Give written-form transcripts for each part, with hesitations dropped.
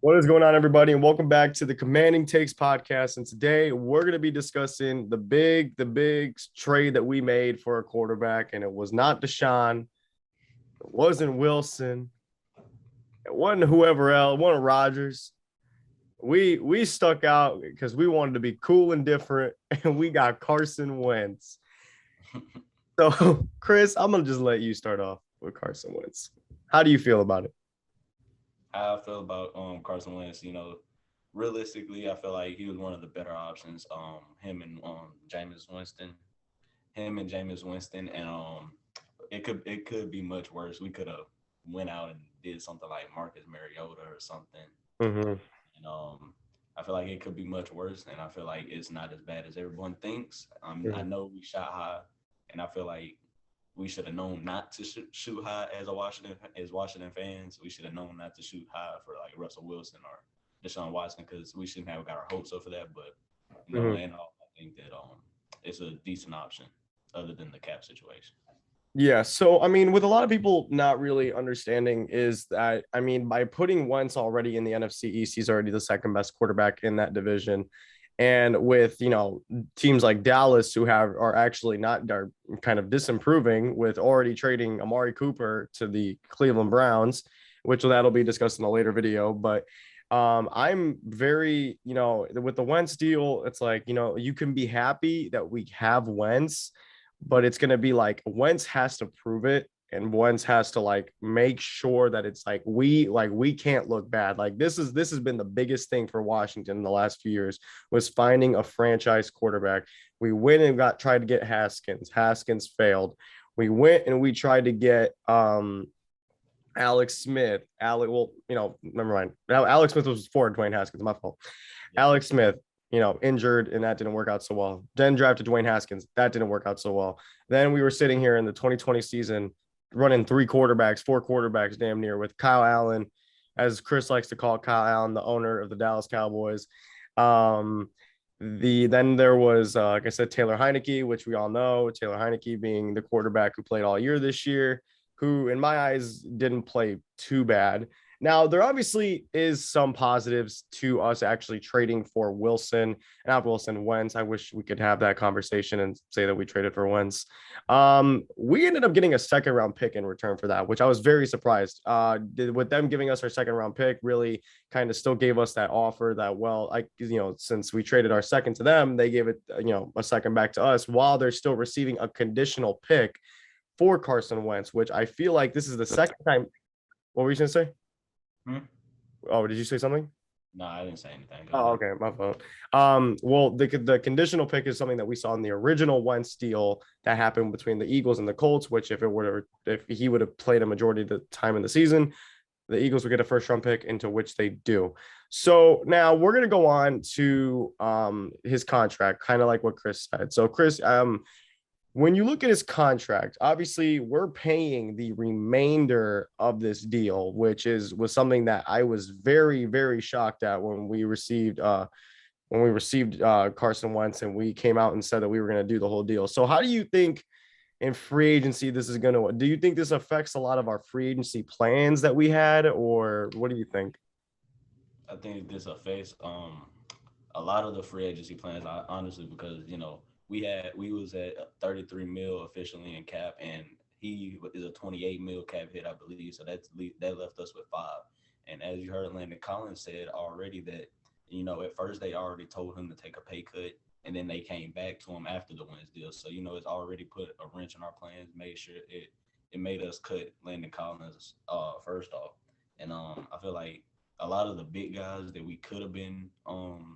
What is going on, everybody, and welcome back to the Commanding Takes podcast. And today we're going to be discussing the big trade that we made for a quarterback, and it was not Deshaun, it wasn't Wilson, it wasn't whoever else, it wasn't Rodgers. We stuck out because we wanted to be cool and different, and we got Carson Wentz. So, Chris, I'm gonna just let you start off with Carson Wentz. How do you feel about it? How I feel about Carson Wentz, realistically, I feel like he was one of the better options. Him and Jameis Winston, and it could be much worse. We could have went out and did something like Marcus Mariota or something. Mm-hmm. And I feel like it could be much worse, and I feel like it's not as bad as everyone thinks. I know we shot high, and I feel like we should have known not to shoot high as Washington fans. We should have known not to shoot high for like Russell Wilson or Deshaun Watson because we shouldn't have got our hopes up for that. But and all, I think that it's a decent option other than the cap situation. Yeah. So, I mean, with a lot of people not really understanding is that, I mean, by putting Wentz already in the NFC East, he's already the second best quarterback in that division. And with, teams like Dallas who are actually not are kind of disimproving with already trading Amari Cooper to the Cleveland Browns, which that'll be discussed in a later video. But I'm very, with the Wentz deal, it's like, you can be happy that we have Wentz, but it's going to be like Wentz has to prove it, and Wentz has to like make sure that it's like we can't look bad. Like this has been the biggest thing for Washington in the last few years was finding a franchise quarterback. We went and tried to get Haskins failed. We went and we tried to get Alex Smith. Never mind. Alex Smith was before Dwayne Haskins. My fault. Yeah. Alex Smith, injured, and that didn't work out so well. Then drafted Dwayne Haskins. That didn't work out so well. Then we were sitting here in the 2020 season running four quarterbacks damn near with Kyle Allen, as Chris likes to call Kyle Allen, the owner of the Dallas Cowboys. Then there was, like I said, Taylor Heinicke, which we all know, Taylor Heinicke being the quarterback who played all year this year, who in my eyes didn't play too bad. Now, there obviously is some positives to us actually trading for Wentz. I wish we could have that conversation and say that we traded for Wentz. We ended up getting a second round pick in return for that, which I was very surprised. With them giving us our second round pick, really kind of still gave us that offer that, since we traded our second to them, they gave it, a second back to us while they're still receiving a conditional pick for Carson Wentz, which I feel like this is the second time. What were you going to say? Oh, did you say something? No, I didn't say anything. Oh, okay, my fault. Well, the conditional pick is something that we saw in the original Wentz deal that happened between the Eagles and the Colts, which if he would have played a majority of the time in the season, the Eagles would get a first round pick, into which they do. So now we're gonna go on to his contract, kind of like what Chris said. So Chris, when you look at his contract, obviously we're paying the remainder of this deal, which was something that I was very, very shocked at when we received Carson Wentz and we came out and said that we were going to do the whole deal. So how do you think in free agency do you think this affects a lot of our free agency plans that we had, or what do you think? I think this affects a lot of the free agency plans, honestly, because we was at 33 mil officially in cap, and he is a 28 mil cap hit, I believe. So that left us with 5. And as you heard, Landon Collins said already that at first they already told him to take a pay cut, and then they came back to him after the Wentz deal. So it's already put a wrench in our plans. Made sure it made us cut Landon Collins first off, and I feel like a lot of the big guys that we could have been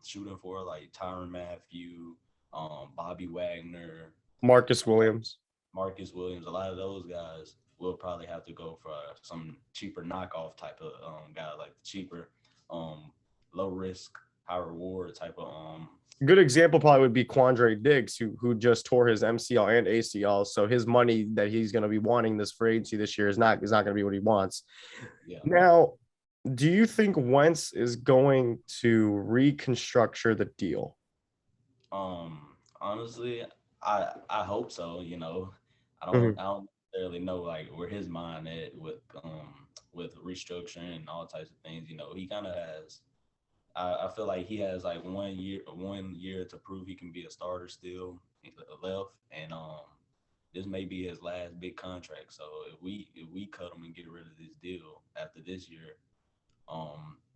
shooting for, like Tyrann Mathieu, Bobby Wagner, Marcus Williams, a lot of those guys will probably have to go for some cheaper knockoff type of guy, like the cheaper, low risk, high reward type of. Good example probably would be Quandre Diggs, who just tore his MCL and ACL. So his money that he's going to be wanting this free agency this year is not going to be what he wants. Yeah. Now, do you think Wentz is going to reconstruct the deal? Honestly, I hope so. I don't necessarily know like where his mind at with with restructuring and all types of things. He kind of has. I feel like he has like 1 year to prove he can be a starter still left, and this may be his last big contract. So if we cut him and get rid of this deal after this year,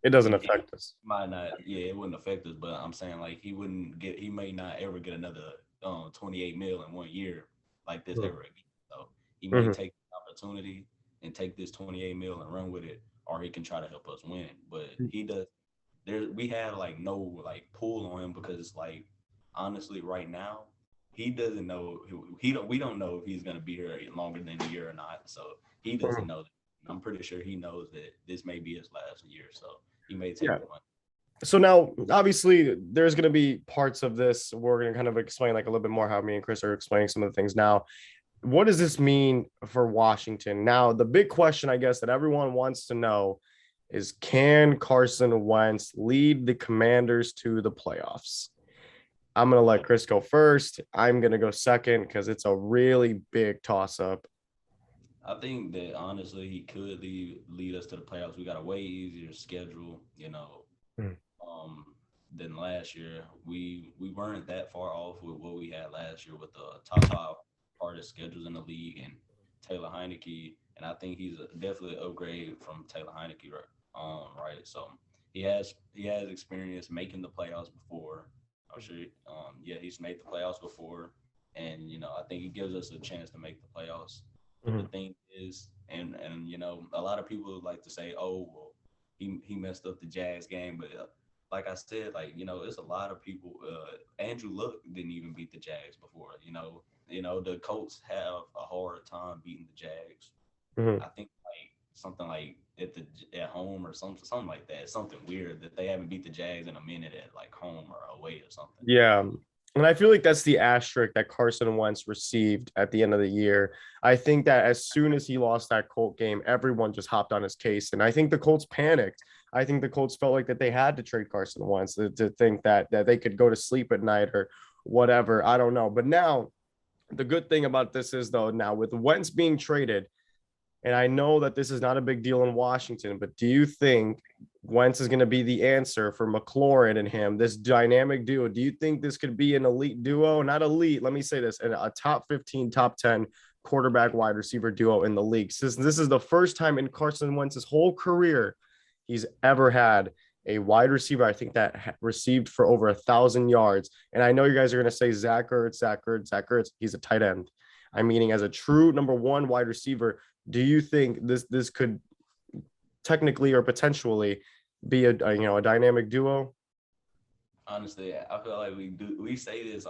It doesn't he affect us. might not. Yeah, it wouldn't affect us. But I'm saying like he may not ever get another 28 mil in 1 year like this ever again. So he may Mm-hmm. take the opportunity and take this 28 mil and run with it, or he can try to help us win. But he does. We have like no like pull on him because like honestly right now he doesn't know he don't we don't know if he's gonna be here longer than a year or not. So he doesn't know that. I'm pretty sure he knows that this may be his last year. So he may take Yeah. the money. So now, obviously, there's going to be parts of this. We're going to kind of explain like a little bit more how me and Chris are explaining some of the things now. What does this mean for Washington? Now, the big question, I guess, that everyone wants to know is, can Carson Wentz lead the Commanders to the playoffs? I'm going to let Chris go first. I'm going to go second because it's a really big toss up. I think that honestly he could lead us to the playoffs. We got a way easier schedule, Mm. um, than last year. We weren't that far off with what we had last year with the top five hardest schedules in the league and Taylor Heineke. And I think he's definitely an upgrade from Taylor Heineke, right? Right. So he has experience making the playoffs before. I'm sure. Yeah, he's made the playoffs before, and I think he gives us a chance to make the playoffs. But the Mhm. thing is, and a lot of people like to say, oh, well, he messed up the Jazz game, but like I said, like it's a lot of people. Andrew Luck didn't even beat the Jags before. The Colts have a hard time beating the Jags. Mhm. I think like something like at home or something like that. Something weird that they haven't beat the Jags in a minute at like home or away or something. Yeah. And I feel like that's the asterisk that Carson Wentz received at the end of the year. I think that as soon as he lost that Colt game, everyone just hopped on his case. And I think the Colts panicked. I think the Colts felt like that they had to trade Carson Wentz to think that they could go to sleep at night or whatever. I don't know. But now the good thing about this is, though, now with Wentz being traded, and I know that this is not a big deal in Washington, but do you think Wentz is going to be the answer for McLaurin and him, this dynamic duo? Do you think this could be an elite duo? Not elite, let me say this, a top 15, top 10 quarterback wide receiver duo in the league. Since this is the first time in Carson Wentz's whole career he's ever had a wide receiver, I think, that received for over 1,000 yards. And I know you guys are going to say Zach Ertz. He's a tight end. I'm meaning as a true number one wide receiver. Do you think this could technically or potentially be a dynamic duo? Honestly, I feel like we say this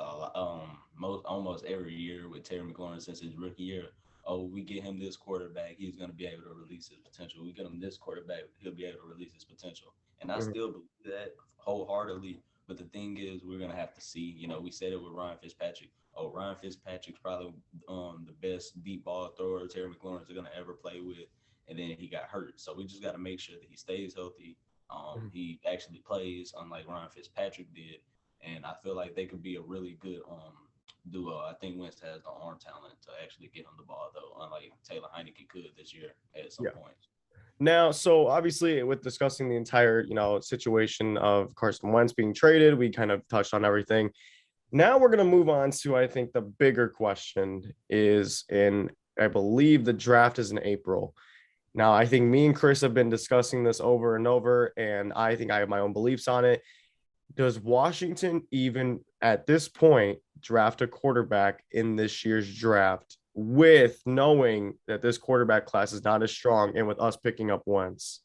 most almost every year with Terry McLaurin since his rookie year. Oh, we get him this quarterback, he's gonna be able to release his potential. We get him this quarterback, he'll be able to release his potential. And I Mhm. still believe that wholeheartedly. But the thing is, we're gonna have to see. We said it with Ryan Fitzpatrick. Oh, Ryan Fitzpatrick's probably the best deep ball thrower Terry McLaurin's gonna ever play with, and then he got hurt. So we just got to make sure that he stays healthy. He actually plays, unlike Ryan Fitzpatrick did, and I feel like they could be a really good duo. I think Wentz has the arm talent to actually get him the ball, though, unlike Taylor Heineke could this year at some Yeah. points. Now, so obviously, with discussing the entire situation of Carson Wentz being traded, we kind of touched on everything. Now we're gonna move on to, I think, the bigger question is in, I believe the draft is in April. Now, I think me and Chris have been discussing this over and over, and I think I have my own beliefs on it. Does Washington even at this point draft a quarterback in this year's draft with knowing that this quarterback class is not as strong and with us picking up Wentz?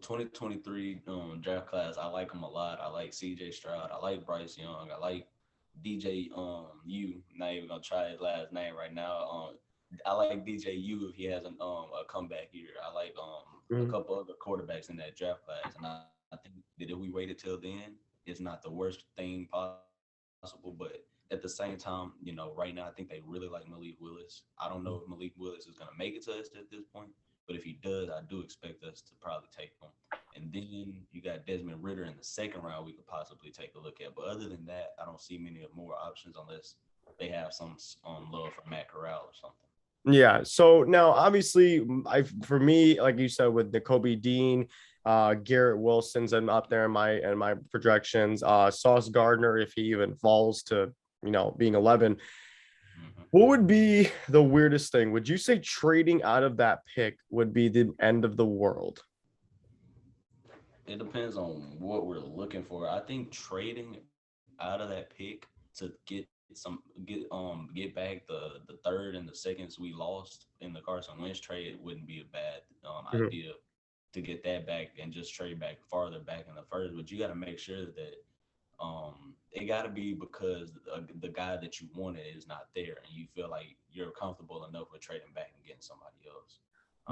2023 draft class, I like them a lot. I like CJ Stroud. I like Bryce Young. I like DJ U. Not even gonna try his last name right now. I like DJ U if he has a comeback year. I like a Mhm. couple other quarterbacks in that draft class, and I think that if we waited till then, it's not the worst thing possible. But at the same time, right now I think they really like Malik Willis. I don't know if Malik Willis is gonna make it to us at this point, but if he does, I do expect us to probably take him. And then you got Desmond Ritter in the second round we could possibly take a look at. But other than that, I don't see many more options unless they have some love for Matt Corral or something. Yeah. So now, obviously, I for me, like you said, with N'Kobe Dean, Garrett Wilson's and up there in my projections. Sauce Gardner, if he even falls to being 11. Mhm. What would be the weirdest thing? Would you say trading out of that pick would be the end of the world? It depends on what we're looking for. I think trading out of that pick to get back the third and the seconds we lost in the Carson Wentz trade wouldn't be a bad Mhm. idea to get that back and just trade back farther back in the first. But you got to make sure that it got to be because the guy that you wanted is not there, and you feel like you're comfortable enough with trading back and getting somebody else.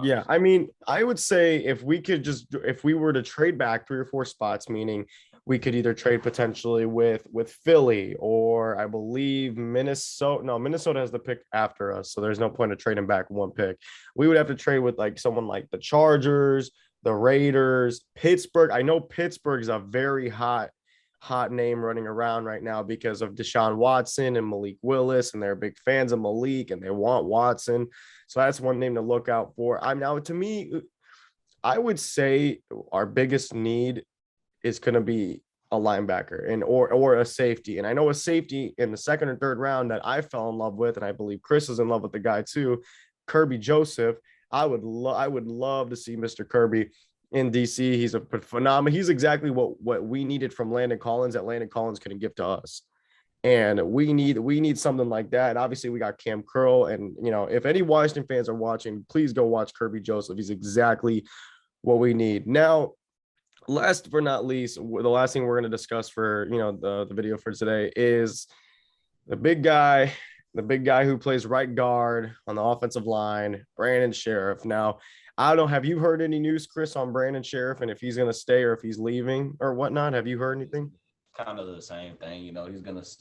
Yeah, Honestly, I mean, I would say if we were to trade back 3 or 4 spots, meaning we could either trade potentially with Philly or I believe Minnesota. No, Minnesota has the pick after us, so there's no point of trading back 1 pick. We would have to trade with like someone like the Chargers, the Raiders, Pittsburgh. I know Pittsburgh is a very hot name running around right now because of Deshaun Watson and Malik Willis, and they're big fans of Malik and they want Watson. So that's one name to look out for. I'm now to me, I would say our biggest need is going to be a linebacker and or a safety. And I know a safety in the second or third round that I fell in love with, and I believe Chris is in love with the guy too, Kirby Joseph. I would love to see Mr. Kirby in DC. He's a phenomenal. He's exactly what we needed from Landon Collins that Landon Collins couldn't give to us. And we need something like that. And obviously we got Cam Curl. And if any Washington fans are watching, please go watch Kirby Joseph. He's exactly what we need. Now, last but not least, the last thing we're going to discuss for the video for today is the big guy, the big guy who plays right guard on the offensive line, Brandon Sheriff. Now, I don't know. Have you heard any news, Chris, on Brandon Sheriff and if he's going to stay or if he's leaving or whatnot? Have you heard it's anything? kind of the same thing.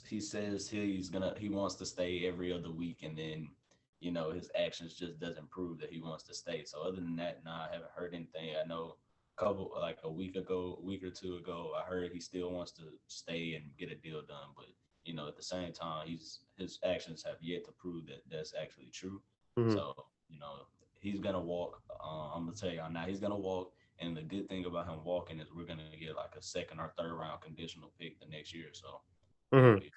He says he wants to stay every other week, and then his actions just doesn't prove that he wants to stay. So other than that, nah, I haven't heard anything. I know a week or two ago, I heard he still wants to stay and get a deal done, but at the same time, his actions have yet to prove that that's actually true. Mhm. So he's gonna walk. I'm gonna tell you now, he's gonna walk. And the good thing about him walking is we're gonna get like a second or third round conditional pick the next year. So he'll Mhm. be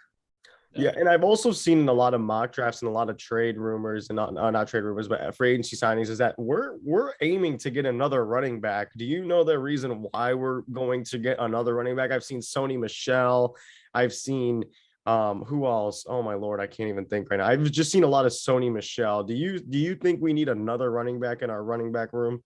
Yeah, definitely. and I've also seen a lot of mock drafts and a lot of trade rumors and not trade rumors, but free agency signings is that we're aiming to get another running back. Do you know the reason why we're going to get another running back? I've seen Sony Michelle. I've seen who else? Oh my lord, I can't even think right now. I've just seen a lot of Sony Michelle. Do you think we need another running back in our running back room?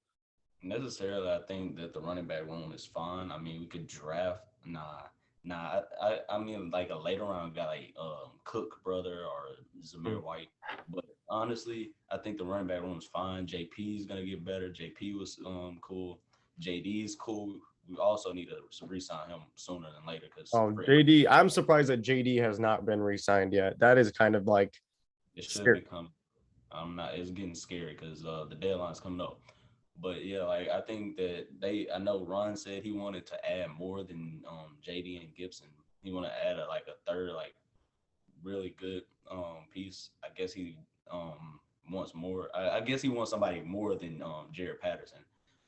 Necessarily, I think that the running back room is fine. I mean, we could draft. Nah. I mean, like a later round guy like Cook brother or Zamir White. But honestly, I think the running back room is fine. JP is gonna get better. JP was cool. JD is cool. We also need to re-sign him sooner than later because Oh, JD, I'm surprised that JD has not been re-signed yet. That is kind of like it should scary. be coming. I'm not. It's getting scary because the deadline's coming up. But yeah, like I think that I know Ron said he wanted to add more than JD and Gibson. He want to add like a third, like really good piece. I guess he wants more. I guess he wants somebody more than Jared Patterson.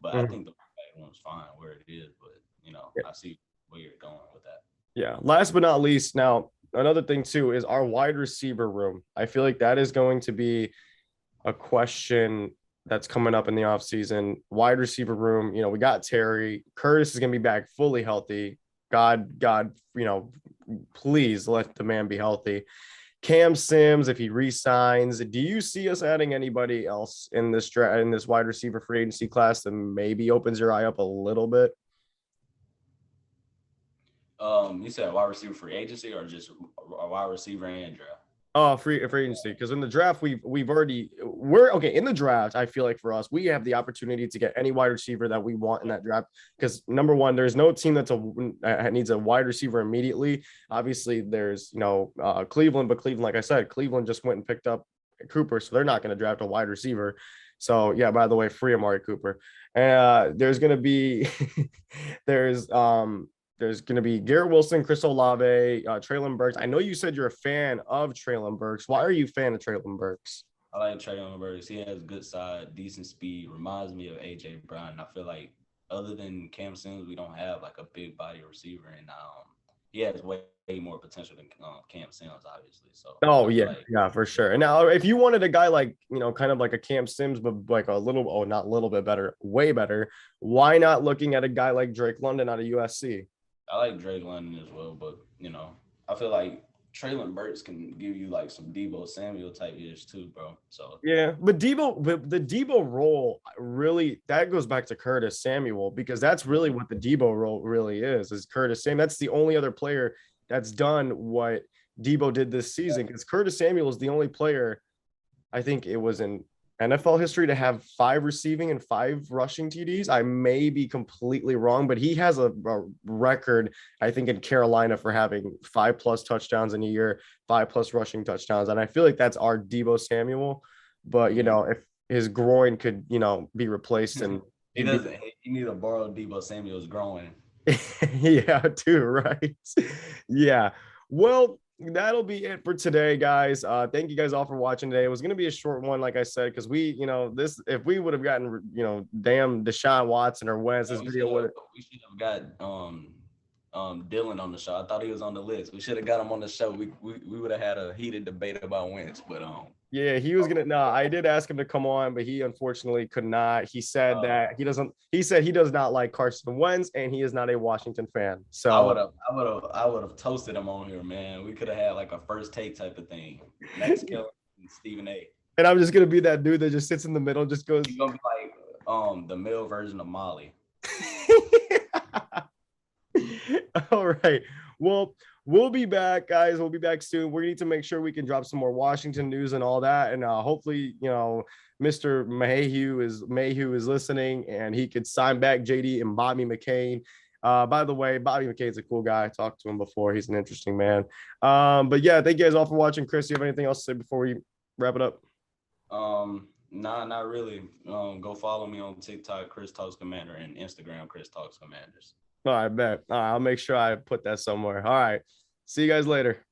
But I Mhm. think the back one's fine where it is. But I see where you're going with that. Yeah. Last but not least, now another thing too is our wide receiver room. I feel like that is going to be a question that's coming up in the offseason. Wide receiver room, we got Terry. Curtis is going to be back fully healthy. God, please let the man be healthy. Cam Sims, if he resigns, do you see us adding anybody else in this wide receiver free agency class that maybe opens your eye up a little bit? You said wide receiver free agency or just a wide receiver and draft? Oh, free agency. Because in the draft, we're okay. In the draft, I feel like for us, we have the opportunity to get any wide receiver that we want in that draft. Because number one, there's no team needs a wide receiver immediately. Obviously, there's Cleveland, but Cleveland, like I said, Cleveland just went and picked up Cooper, so they're not going to draft a wide receiver. So yeah, by the way, free Amari Cooper. There's going to be there's there's going to be Garrett Wilson, Chris Olave, Traylon Burks. I know you said you're a fan of Traylon Burks. Why are you a fan of Traylon Burks? I like Traylon Burks. He has good side, decent speed. Reminds me of AJ Brown. I feel like other than Cam Sims, we don't have like a big body receiver, and he has way more potential than Cam Sims, obviously. So Oh I feel yeah, like yeah, for sure. And now if you wanted a guy like, kind of like a Cam Sims, but like a little, oh, not a little bit better, way better, why not looking at a guy like Drake London out of USC? I like Drake London as well, but I feel like Traylon Burks can give you like some Debo Samuel type ish too, bro. So Yeah, but the Debo role really that goes back to Curtis Samuel because that's really what the Debo role really is Curtis Samuel. That's the only other player that's done what Debo did this season because Curtis Samuel is the only player I think it was in NFL history to have 5 receiving and 5 rushing TDs. I may be completely wrong, but he has a record, I think, in Carolina for having 5+ touchdowns in a year, 5+ rushing touchdowns. And I feel like that's our Debo Samuel. But, if his groin could, be replaced and he he'd be. doesn't. He need to borrow Debo Samuel's growing. Yeah, too, right? Yeah. Well, that'll be it for today, guys. Thank you guys all for watching today. It was gonna be a short one, like I said, because this if we would have gotten damn Deshaun Watson or Wentz, this video would we should have got Dylan on the show. I thought he was on the list. We should have got him on the show. We would have had a heated debate about Wentz, but yeah, he was gonna. No, I did ask him to come on, but he unfortunately could not. He said that he doesn't. He said he does not like Carson Wentz, and he is not a Washington fan. So I would have toasted him on here, man. We could have had like a first take type of thing. Max Keller and Stephen A. And I'm just gonna be that dude that just sits in the middle, just goes. He's gonna be like the male version of Molly. All right. Well, we'll be back, guys. We'll be back soon. We need to make sure we can drop some more Washington news and all that. And hopefully, Mr. Mayhew is listening and he could sign back JD and Bobby McCain. By the way, Bobby McCain's a cool guy. I talked to him before. He's an interesting man. But yeah, thank you guys all for watching. Chris, do you have anything else to say before we wrap it up? Nah, not really. Go follow me on TikTok, Chris Talks Commander, and Instagram, Chris Talks Commanders. All right, bet. All right, I'll make sure I put that somewhere. All right. See you guys later.